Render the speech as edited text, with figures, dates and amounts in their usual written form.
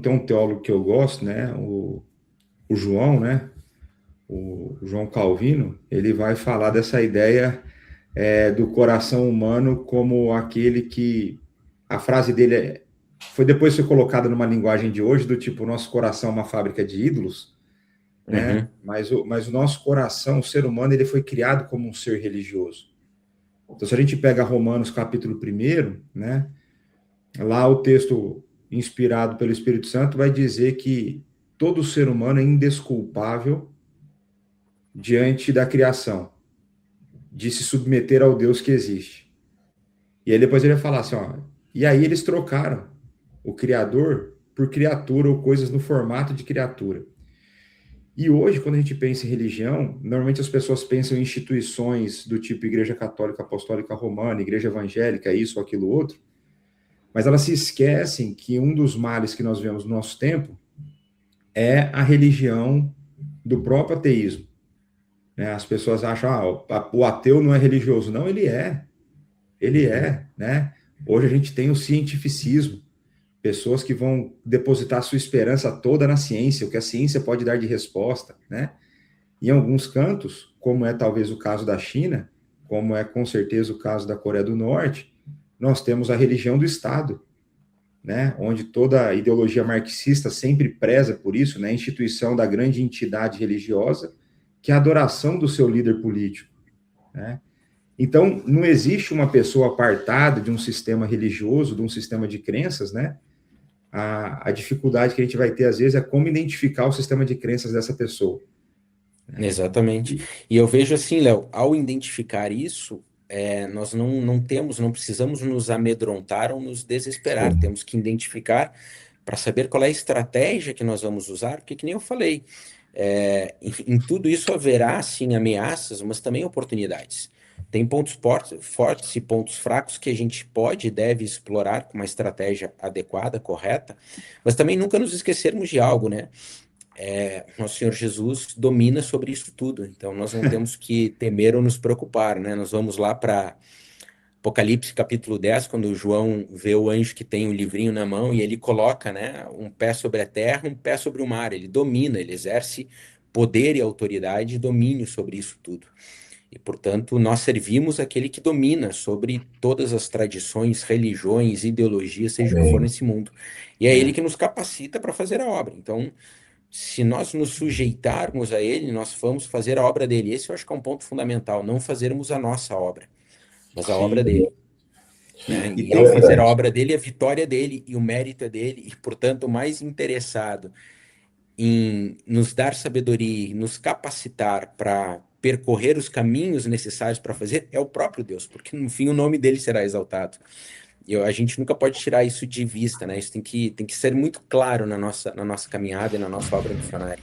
Tem um teólogo que eu gosto, né? O João, né? O João Calvino, ele vai falar dessa ideia do coração humano como aquele que a frase dele foi depois foi colocada numa linguagem de hoje do tipo nosso coração é uma fábrica de ídolos, né? Uhum. Mas o nosso coração, o ser humano, ele foi criado como um ser religioso. Então, se a gente pega Romanos capítulo 1, né? Lá o texto inspirado pelo Espírito Santo vai dizer que todo ser humano é indesculpável diante da criação, de se submeter ao Deus que existe. E aí depois ele vai falar assim, ó, e aí eles trocaram o Criador por criatura ou coisas no formato de criatura. E hoje, quando a gente pensa em religião, normalmente as pessoas pensam em instituições do tipo Igreja Católica Apostólica Romana, Igreja Evangélica, isso, aquilo, outro, mas elas se esquecem que um dos males que nós vemos no nosso tempo é a religião do próprio ateísmo. Né? As pessoas acham, o ateu não é religioso. Não, ele é, né? Hoje a gente tem o cientificismo, pessoas que vão depositar sua esperança toda na ciência, o que a ciência pode dar de resposta, né? Em alguns cantos, como é talvez o caso da China, como é com certeza o caso da Coreia do Norte, nós temos a religião do Estado, né? Onde toda a ideologia marxista sempre preza por isso, né? A instituição da grande entidade religiosa, que é a adoração do seu líder político, né? Então, não existe uma pessoa apartada de um sistema religioso, de um sistema de crenças, né? A dificuldade que a gente vai ter, às vezes, é como identificar o sistema de crenças dessa pessoa. Né? Exatamente. E eu vejo assim, Léo, ao identificar isso, nós não temos, não precisamos nos amedrontar ou nos desesperar. Sim. Temos que identificar para saber qual é a estratégia que nós vamos usar, porque que nem eu falei, em tudo isso haverá sim ameaças, mas também oportunidades. Tem pontos fortes e pontos fracos que a gente pode e deve explorar com uma estratégia adequada, correta, mas também nunca nos esquecermos de algo, né? Nosso Senhor Jesus domina sobre isso tudo, então nós não temos que temer ou nos preocupar, né? Nós vamos lá para Apocalipse capítulo 10, quando o João vê o anjo que tem o livrinho na mão e ele coloca, né, um pé sobre a terra, um pé sobre o mar, ele domina, ele exerce poder e autoridade e domínio sobre isso tudo. E, portanto, nós servimos aquele que domina sobre todas as tradições, religiões, ideologias, seja o que for Amém. nesse mundo. E é ele É. que nos capacita para fazer a obra. Então, se nós nos sujeitarmos a ele, nós vamos fazer a obra dele. Esse eu acho que é um ponto fundamental, não fazermos a nossa obra, mas a obra Sim. dele, né? E E ao fazer tem, a obra dele, a vitória dele e o mérito é dele, e portanto, mais interessado em nos dar sabedoria, e nos capacitar para percorrer os caminhos necessários para fazer é o próprio Deus, porque no fim o nome dele será exaltado. A gente nunca pode tirar isso de vista, né? Isso tem que ser muito claro na nossa caminhada e na nossa obra missionária.